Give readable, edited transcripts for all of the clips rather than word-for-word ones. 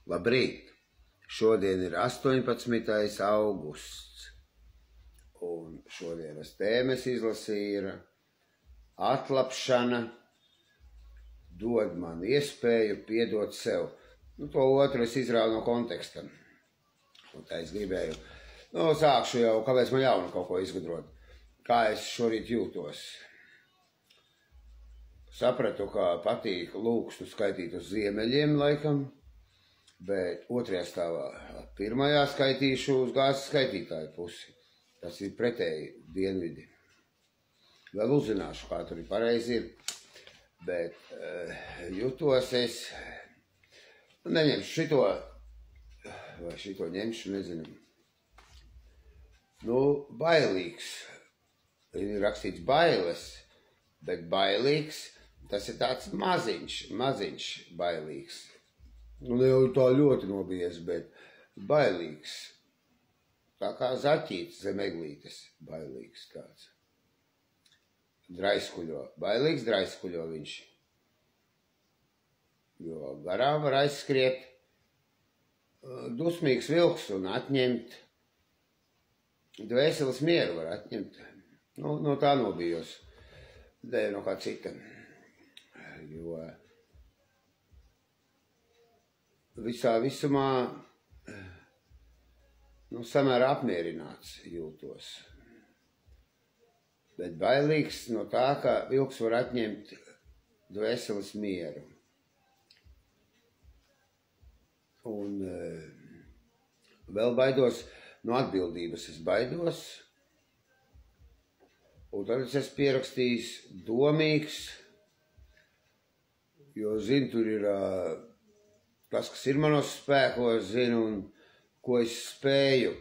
Labrīt! Šodien ir 18. augusts, un šodienas tēmas izlasīja atlapšana, dod man iespēju piedot sev. To otru es izrāvu no konteksta. Un tā es gribēju, sākšu jau, kāpēc man jaunu kaut ko izgudrot. Kā es šorīt jūtos. Sapratu, ka patīk lūkstu skaitīt uz ziemeļiem laikam, bet otrajā stāvā pirmajā skaitīšu uz gāzes skaitītāju pusi. Tas ir pretēji dienvidi. Vēl uzzināšu, kā tur ir pareizi ir, bet jūtos es, neņemšu šito, vai šito ņemšu, nezinu. Bailīgs. Ir rakstīts bailes, bet bailīgs, tas ir tāds maziņš bailīgs. Ne jau tā ļoti nobijies, bet bailīgs. Tā kā zaķīts zem eglītes, bailīgs tāds. Draiskuļo, bailīgs draiskuļo viņš. Jo garām var aizskriet, dusmīgs vilks un atņemt. Dvēseles mieru var atņemt. No tā nobijos. Dēļ no kā cita. Jo visā visumā samērā apmierināts jūtos. Bet bailīgs no tā, ka vilks var atņemt dvēseles mieru. Un vēl baidos, no atbildības es baidos. Un tad es esmu pierakstījis domīgs, jo zinu, tur ir tas, kas ir manos spēkos, zinu, un ko es spēju.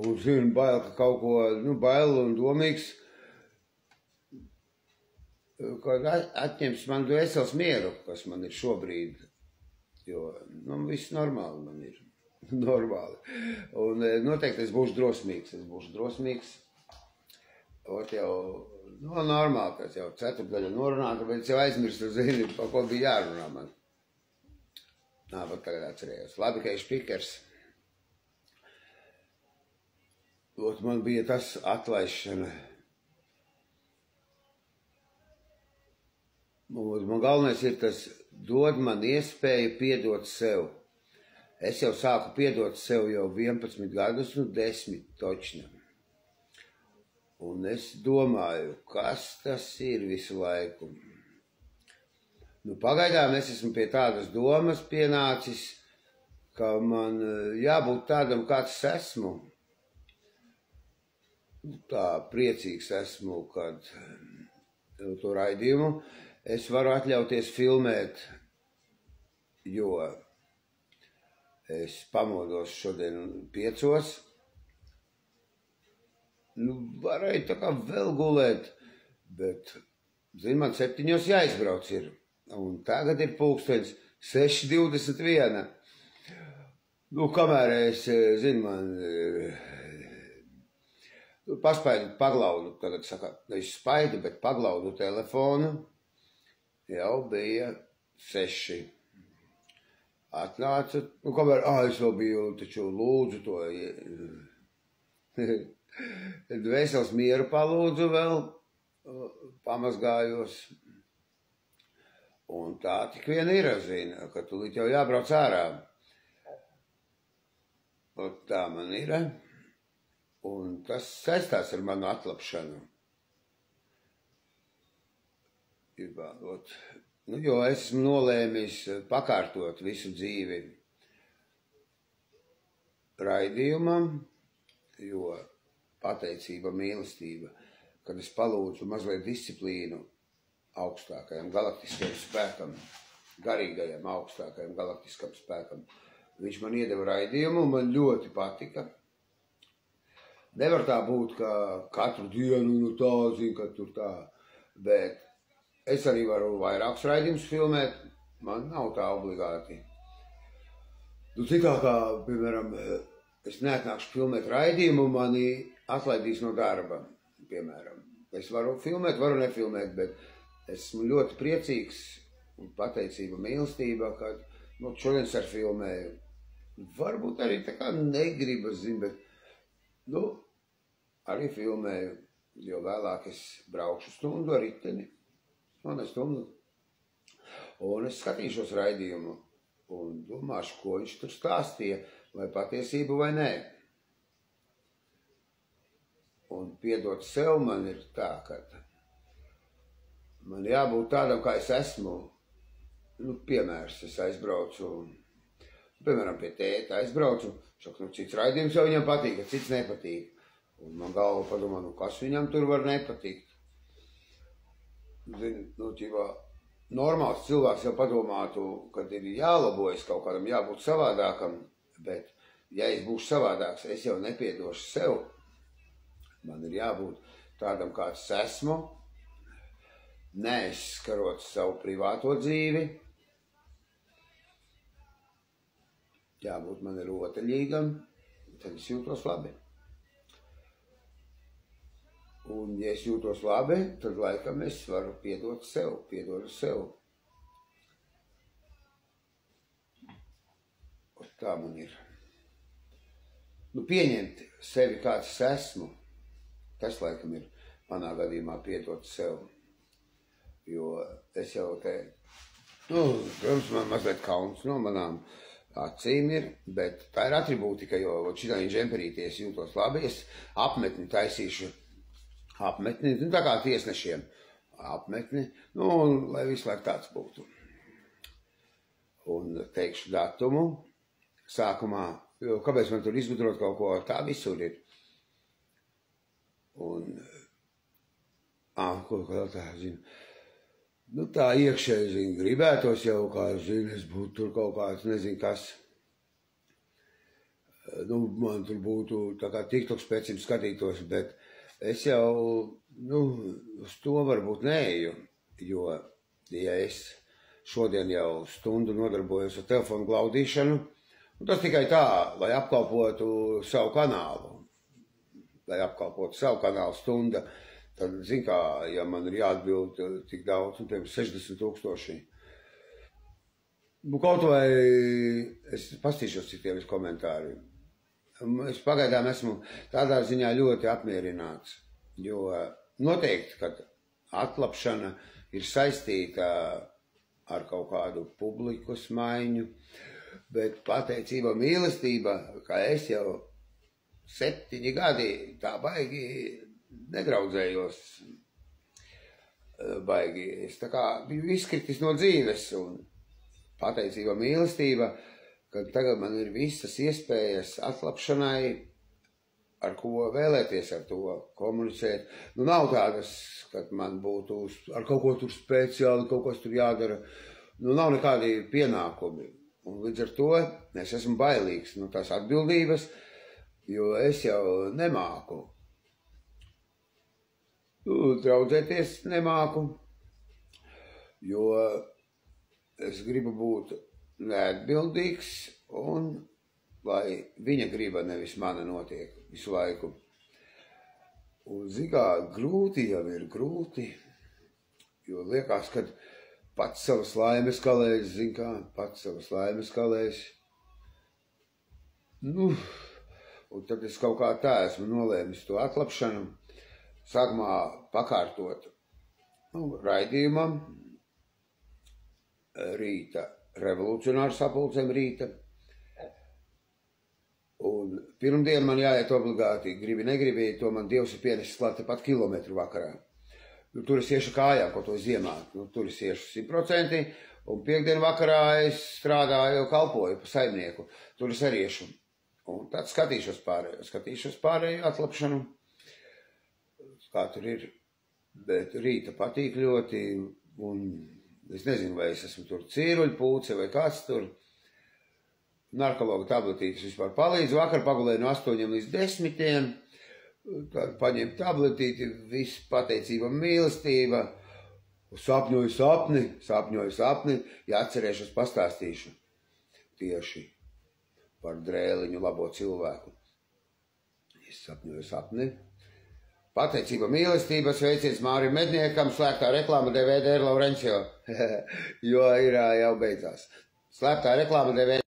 Un zinu, bail, ka kaut ko, bail un domīgs, ka atņems man dvēseles mieru, kas man ir šobrīd. Jo, viss normāli man ir. Normāli. Un noteikti es būšu drosmīgs. Ot jau, normāli, tas jau ceturtdaļa norunāta, bet es jau aizmirstu, zini, par ko bija jārunā man. Bet tagad atcerējos. Labi, ka ir špikers. Ot, man bija tas atlaišana. Man galvenais ir tas, dod man iespēju piedot sev. Es jau sāku piedot sev jau 11 gadus, 10 točni. Un es domāju, kas tas ir visu laiku. Pagaidām es esmu pie tādas domas pienācis, ka man jābūt tādam, kāds esmu. Tā priecīgs esmu, kad to raidījumu es varu atļauties filmēt, jo es pamodos šodien 5. Varēju tā kā vēl gulēt, bet, man 7 jāizbrauc ir. Un tagad ir pulkstenis 6:21. Kamēr es, man paspaidu paglaudu, tagad saka, es spaidu, bet paglaudu telefonu, jau bija 6. Atnāca, kamēr, es vēl biju, taču lūdzu to, dvēseles mieru palūdzu vēl, pamazgājos. Un tā tik vien ir, zina, ka tūlīt jau jābrauc ārā. Un tā man ir. Un tas saistās ar manu atlapšanu. Jo es esmu nolēmis pakārtot visu dzīvi raidījumam, jo pateicība, mīlestība, kad es palūdzu mazliet disciplīnu augstākajam galaktiskajam spēkam, garīgajam augstākajam galaktiskam spēkam. Viņš man iedeva raidījumu, un man ļoti patika. Nevar tā būt, ka katru dienu, tā zinu, ka tur tā, bet es arī varu vairākus raidījumus filmēt, man nav tā obligāti. Citā kā, piemēram, es neatnākšu filmēt raidījumu, mani atlaidīs no darba, piemēram. Es varu filmēt, varu nefilmēt, bet esmu ļoti priecīgs un pateicība, mīlestība, kad šodien es ar filmēju. Varbūt arī tā kā negribas, zin, bet, nu, arī filmēju, jo vēlāk es braukšu stundu ar riteni, un stundu, un es skatīšos raidījumu, un domāšu, ko viņš tur stāstīja, vai patiesību vai nē. Un piedot sev man ir tā, ka man jābūt tādam, kā es esmu. Nu, piemērs, es aizbraucu, piemēram, pie tēta aizbraucu, šok, nu, cits raidījums jau viņam patīk, cits nepatīk. Un man galva padomā, nu, kas viņam tur var nepatikt. Zini, nu, ķivā, normāls cilvēks jau padomātu, kad ir jālabojas kaut kādam, jābūt savādākam, bet, ja es būšu savādāks, es jau nepiedošu sev. Man ir jābūt tādam, kāds esmu, neaizskarot savu privāto dzīvi, jābūt man rotaļīgam, tad es jūtos labi. Un, ja es jūtos labi, tad laikam es varu piedodu sev. Un tā man ir. Nu, pieņemt sevi, kāds es esmu, tas laikam ir manā gadījumā piedot sev. Jo es jau te, nu, protams, man mazliet kauns no manām acīm ir, bet tā ir atribūtika, jo šitā džemperītī es jūtos labi, es apmetni taisīšu. Apmetni, nu, tā kā tiesnešiem apmetni, nu, un lai visu laiku tāds būtu. Un teikšu datumu sākumā, jo kāpēc man tur izgudrot kaut ko, tā visur ir. Un, ko tā, zinu, nu, tā iekšēji, zinu, gribētos jau, kā, zinu, es būtu tur kaut kāds, nezinu, kas. Nu, man tur būtu, tā kā TikTok pēc skatītos, bet es jau, nu, uz to varbūt neeju, jo, ja es šodien jau stundu nodarbojos ar telefonu glaudīšanu, un tas tikai tā, lai apkalpotu savu kanālu. Lai apkalpotu savu kanālu stunda, tad, zin kā, ja man ir jāatbild tik daudz, un piemēram 60,000. Nu, kaut vai es pastīšos citiem komentāriem. Es pagaidām esmu tādā ziņā ļoti apmierināts, jo noteikti, kad atlapšana ir saistīta ar kaut kādu publikas maiņu, bet pateicība mīlestība, kā es jau 7 gadi tā baigi nedraudzējos, baigi. Es tā kā biju izkritis no dzīves un pateicība mīlestība, kad tagad man ir visas iespējas atlapšanai, ar ko vēlēties, ar to komunicēt. Nu, nav tādas, kad man būtu ar kaut ko tur speciāli, kaut kas tur jādara. Nu, nav nekādi pienākumi. Un līdz ar to es esmu bailīgs no tās atbildības, jo es jau nemāku. Draudzēties nemāku, jo es gribu būt neatbildīgs, un lai viņa griba nevis mana notiek visu laiku. Un, zikā, grūti jau ir grūti, jo liekas, kad pats savas laimes kalēs, zikā, pats savas laimes kalēs. Nu, un tad es kaut kā tā esmu nolēmis to atlapšanu, sākumā pakārtot, nu, raidījumam, rīta revolucionāru sapulcēm rīta. Un pirmdien man jāiet obligāti, gribi, negribi, to man Dievs ir pienesis klāt pat kilometru vakarā. Nu, tur es iešu kājām, kaut to ziemā, nu, tur es iešu 100%, un piekdienu vakarā es strādāju, kalpoju pa saimnieku, tur es arī iešu. Un tad skatīšos pārējo atlapšanu, kā tur ir, bet rīta patīk ļoti, un es nezinu, vai es esmu tur cīruļpūce vai kāds tur. Narkologa tabletītes vispār palīdz. Vakar pagulēju no 8 līdz 10. Tad paņem tabletīti, viss pateicība mīlestība. Sapņoju sapni. Ja atcerēšos, pastāstīšu tieši par Drēliņu labo cilvēku. Es sapņoju sapni. Pateicība mīlestība, sveiciens Mārim Medniekam, slēgtā reklāma DVD Laurencio, jo ir jau beidzās. Slēgtā reklāma DVD.